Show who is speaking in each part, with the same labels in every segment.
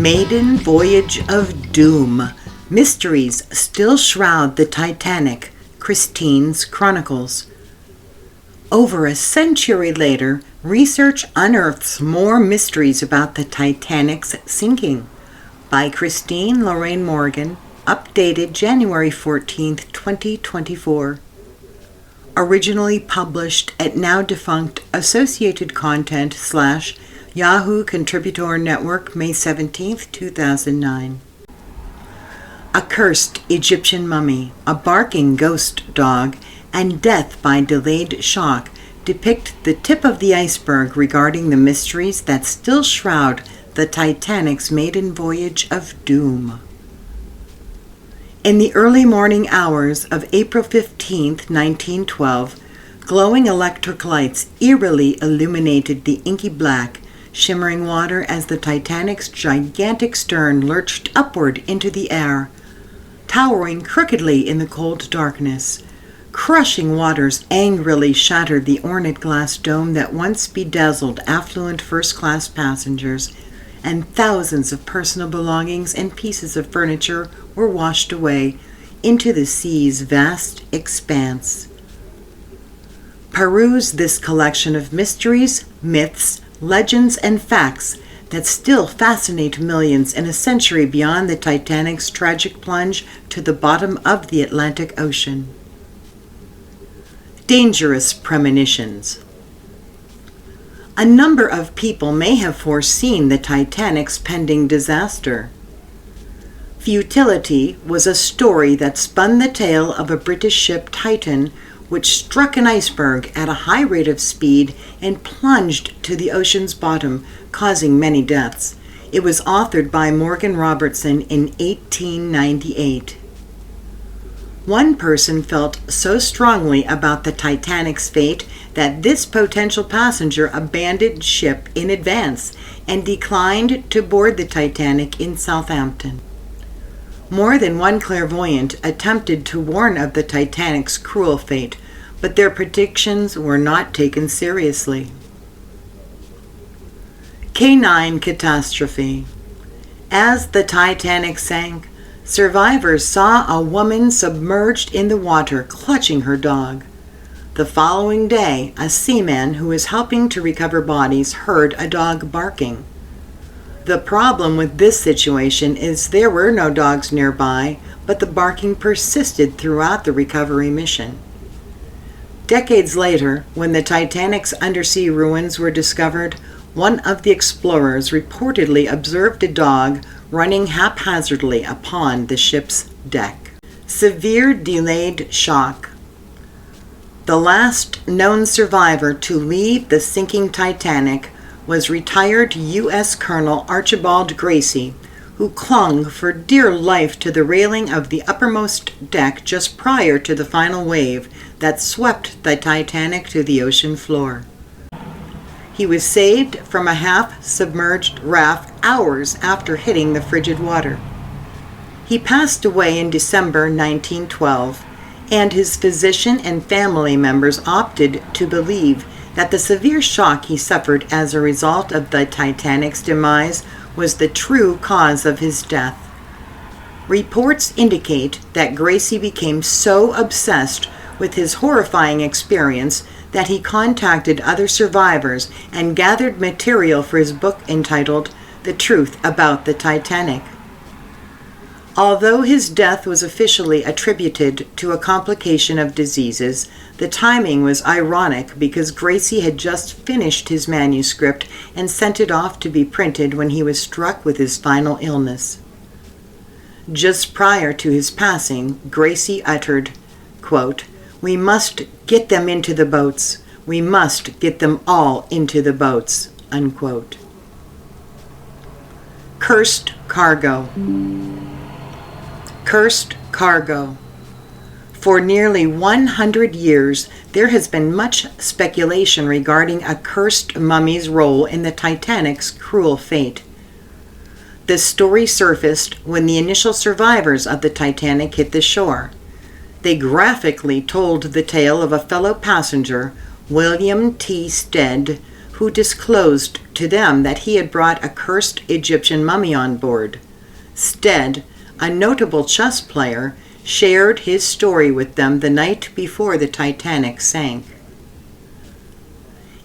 Speaker 1: Maiden Voyage of Doom. Mysteries still shroud the Titanic. Christine's Chronicles. Over a century later, research unearths more mysteries about the Titanic's sinking. By Christine Lorraine Morgan, updated January 14, 2024. Originally published at now defunct Associated Content / Yahoo Contributor Network, May 17, 2009. A cursed Egyptian mummy, a barking ghost dog, and death by delayed shock depict the tip of the iceberg regarding the mysteries that still shroud the Titanic's maiden voyage of doom. In the early morning hours of April 15, 1912, glowing electric lights eerily illuminated the inky black, shimmering water as the Titanic's gigantic stern lurched upward into the air, towering crookedly in the cold darkness. Crushing waters angrily shattered the ornate glass dome that once bedazzled affluent first-class passengers, and thousands of personal belongings and pieces of furniture were washed away into the sea's vast expanse. Peruse this collection of mysteries, myths, legends, and facts that still fascinate millions in a century beyond the Titanic's tragic plunge to the bottom of the Atlantic Ocean. Dangerous premonitions. A number of people may have foreseen the Titanic's pending disaster. Futility was a story that spun the tale of a British ship, Titan, which struck an iceberg at a high rate of speed and plunged to the ocean's bottom, causing many deaths. It was authored by Morgan Robertson in 1898. One person felt so strongly about the Titanic's fate that this potential passenger abandoned ship in advance and declined to board the Titanic in Southampton. More than one clairvoyant attempted to warn of the Titanic's cruel fate, but their predictions were not taken seriously. Canine catastrophe. As the Titanic sank, survivors saw a woman submerged in the water clutching her dog. The following day, a seaman who was helping to recover bodies heard a dog barking. The problem with this situation is there were no dogs nearby, but the barking persisted throughout the recovery mission. Decades later, when the Titanic's undersea ruins were discovered, one of the explorers reportedly observed a dog running haphazardly upon the ship's deck. Severe delayed shock. The last known survivor to leave the sinking Titanic was retired U.S. Colonel Archibald Gracie, who clung for dear life to the railing of the uppermost deck just prior to the final wave that swept the Titanic to the ocean floor. He was saved from a half-submerged raft hours after hitting the frigid water. He passed away in December 1912, and his physician and family members opted to believe that the severe shock he suffered as a result of the Titanic's demise was the true cause of his death. Reports indicate that Gracie became so obsessed with his horrifying experience that he contacted other survivors and gathered material for his book entitled The Truth About the Titanic. Although his death was officially attributed to a complication of diseases, the timing was ironic because Gracie had just finished his manuscript and sent it off to be printed when he was struck with his final illness. Just prior to his passing, Gracie uttered, quote, "We must get them into the boats. We must get them all into the boats," unquote. Cursed cargo. Cursed cargo. For nearly 100 years, there has been much speculation regarding a cursed mummy's role in the Titanic's cruel fate. This story surfaced when the initial survivors of the Titanic hit the shore. They graphically told the tale of a fellow passenger, William T. Stead, who disclosed to them that he had brought a cursed Egyptian mummy on board. Stead, a notable chess player, shared his story with them the night before the Titanic sank.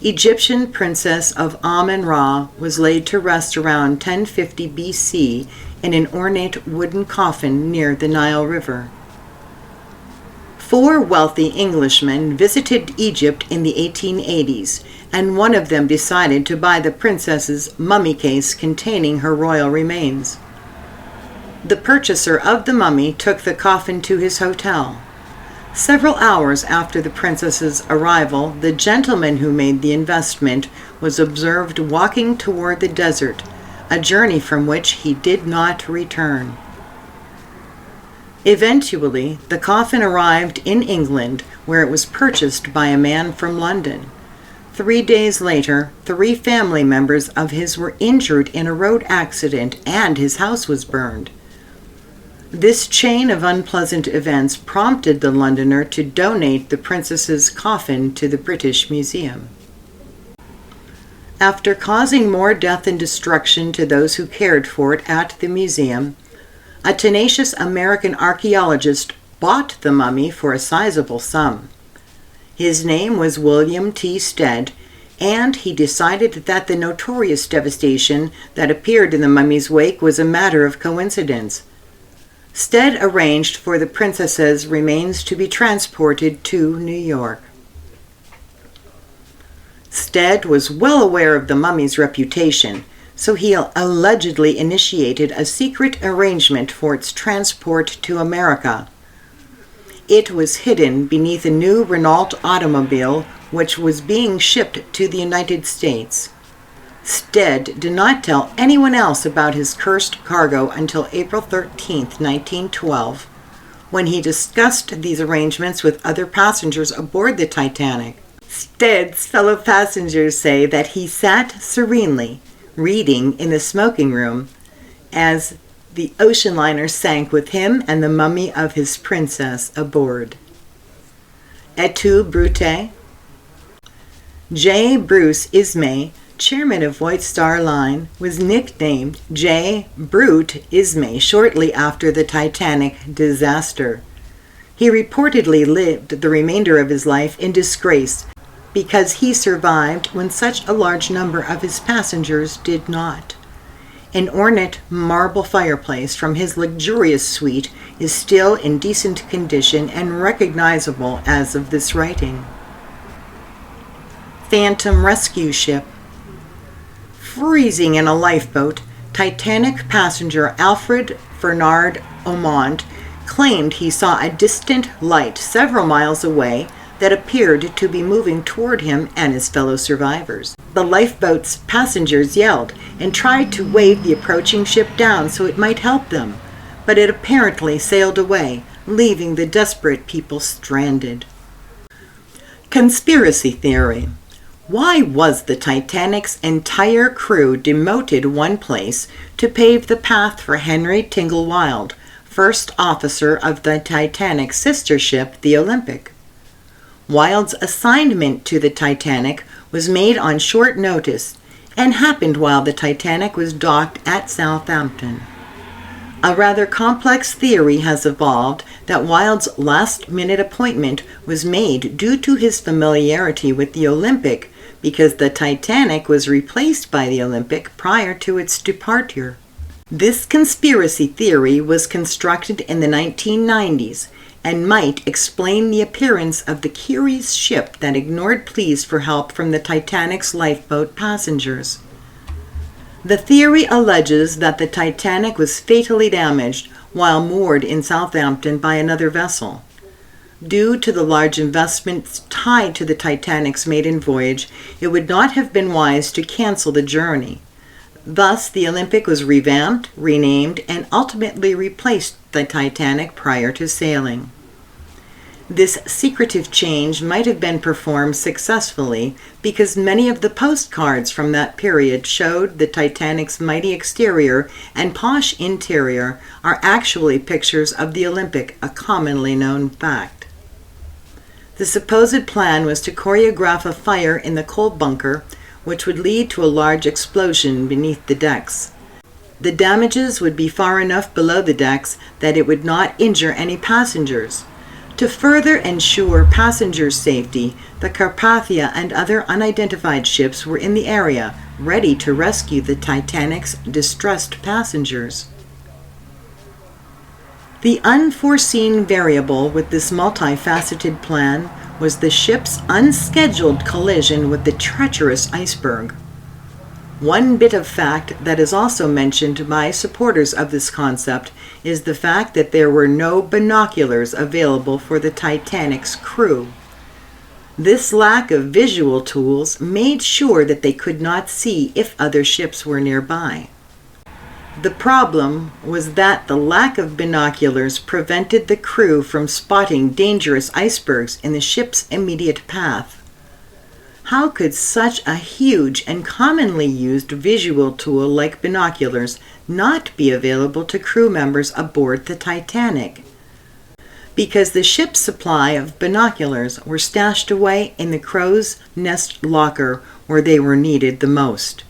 Speaker 1: Egyptian princess of Amun-Ra was laid to rest around 1050 BC in an ornate wooden coffin near the Nile River. 4 wealthy Englishmen visited Egypt in the 1880s, and one of them decided to buy the princess's mummy case containing her royal remains. The purchaser of the mummy took the coffin to his hotel. Several hours after the princess's arrival, the gentleman who made the investment was observed walking toward the desert, a journey from which he did not return. Eventually, the coffin arrived in England, where it was purchased by a man from London. 3 days later, 3 family members of his were injured in a road accident, and his house was burned. This chain of unpleasant events prompted the Londoner to donate the princess's coffin to the British Museum. After causing more death and destruction to those who cared for it at the museum, a tenacious American archaeologist bought the mummy for a sizable sum. His name was William T. Stead, and he decided that the notorious devastation that appeared in the mummy's wake was a matter of coincidence. Stead arranged for the princess's remains to be transported to New York. Stead was well aware of the mummy's reputation, so he allegedly initiated a secret arrangement for its transport to America. It was hidden beneath a new Renault automobile which was being shipped to the United States. Stead did not tell anyone else about his cursed cargo until April 13, 1912, when he discussed these arrangements with other passengers aboard the Titanic. Stead's fellow passengers say that he sat serenely, reading in the smoking room, as the ocean liner sank with him and the mummy of his princess aboard. Et tu, Brute? J. Bruce Ismay, chairman of White Star Line, was nicknamed J. Brute Ismay shortly after the Titanic disaster. He reportedly lived the remainder of his life in disgrace because he survived when such a large number of his passengers did not. An ornate marble fireplace from his luxurious suite is still in decent condition and recognizable as of this writing. Phantom Rescue Ship. Freezing in a lifeboat, Titanic passenger Alfred Fernand Aumont claimed he saw a distant light several miles away that appeared to be moving toward him and his fellow survivors. The lifeboat's passengers yelled and tried to wave the approaching ship down so it might help them, but it apparently sailed away, leaving the desperate people stranded. Conspiracy theory. Why was the Titanic's entire crew demoted one place to pave the path for Henry Tingle Wilde, first officer of the Titanic's sister ship, the Olympic? Wilde's assignment to the Titanic was made on short notice and happened while the Titanic was docked at Southampton. A rather complex theory has evolved that Wilde's last-minute appointment was made due to his familiarity with the Olympic because the Titanic was replaced by the Olympic prior to its departure. This conspiracy theory was constructed in the 1990s and might explain the appearance of the curious ship that ignored pleas for help from the Titanic's lifeboat passengers. The theory alleges that the Titanic was fatally damaged while moored in Southampton by another vessel. Due to the large investments tied to the Titanic's maiden voyage, it would not have been wise to cancel the journey. Thus, the Olympic was revamped, renamed, and ultimately replaced the Titanic prior to sailing. This secretive change might have been performed successfully because many of the postcards from that period showed the Titanic's mighty exterior and posh interior are actually pictures of the Olympic, a commonly known fact. The supposed plan was to choreograph a fire in the coal bunker which would lead to a large explosion beneath the decks. The damages would be far enough below the decks that it would not injure any passengers. To further ensure passengers' safety, the Carpathia and other unidentified ships were in the area, ready to rescue the Titanic's distressed passengers. The unforeseen variable with this multifaceted plan was the ship's unscheduled collision with the treacherous iceberg. One bit of fact that is also mentioned by supporters of this concept is the fact that there were no binoculars available for the Titanic's crew. This lack of visual tools made sure that they could not see if other ships were nearby. The problem was that the lack of binoculars prevented the crew from spotting dangerous icebergs in the ship's immediate path. How could such a huge and commonly used visual tool like binoculars not be available to crew members aboard the Titanic? Because the ship's supply of binoculars were stashed away in the crow's nest locker where they were needed the most,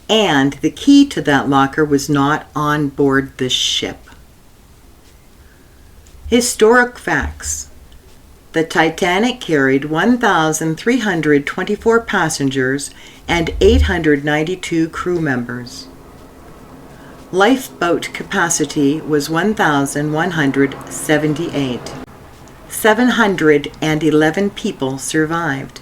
Speaker 1: and the key to that locker was not on board the ship. Historic facts. The Titanic carried 1,324 passengers and 892 crew members. Lifeboat capacity was 1,178. 711 people survived.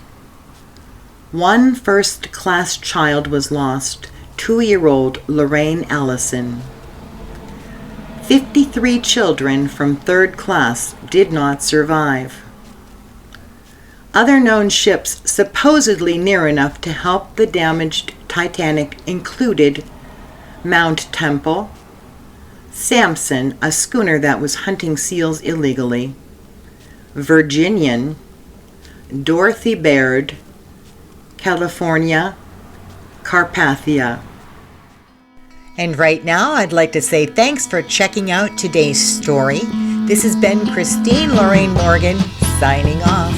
Speaker 1: One first-class child was lost, 2-year-old Lorraine Allison. 53 children from third class did not survive. Other known ships supposedly near enough to help the damaged Titanic included Mount Temple, Samson, a schooner that was hunting seals illegally, Virginian, Dorothy Baird, California, Carpathia. And right now, I'd like to say thanks for checking out today's story. This has been Christine Lorraine Morgan, signing off.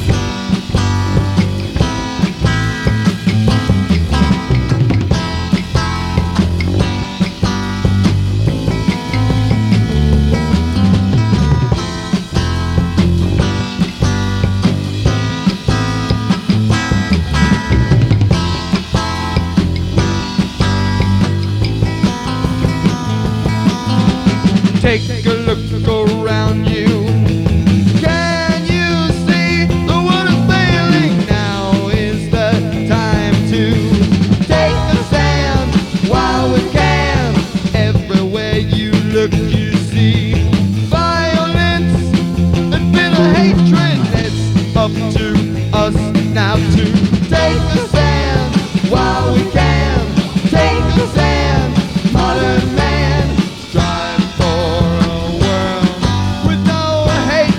Speaker 2: Take a look around you. Can you see the world is failing? Now is the time to take a stand while we can. Everywhere you look, you see violence and bitter hatred. It's up to us now to take a stand while we can. Take a stand, modern man. Strive for a world with no hate.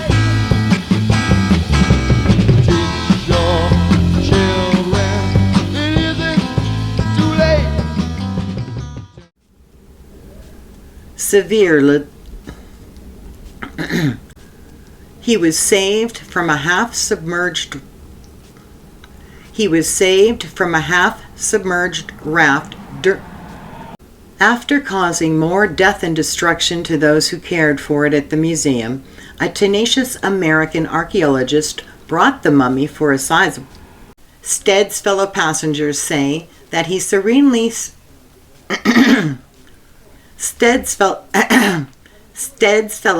Speaker 2: Teach your children it isn't too late.
Speaker 1: He was saved from a half-submerged raft after causing more death and destruction to those who cared for it at the museum. A tenacious American archaeologist brought the mummy for a size. Stead's fellow passengers say that he serenely Stead's fellow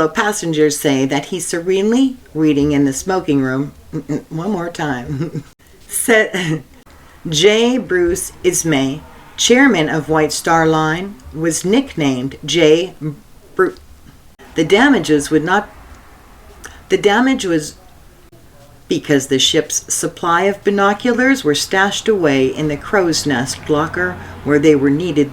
Speaker 1: passengers say that he's serenely reading in the smoking room. One more time. J. Bruce Ismay, chairman of White Star Line, was nicknamed J. Bruce. The damage was because the ship's supply of binoculars were stashed away in the crow's nest locker where they were needed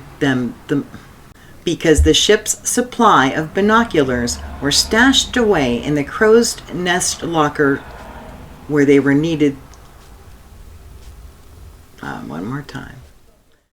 Speaker 1: because the ship's supply of binoculars were stashed away in the crow's nest locker where they were needed. One more time.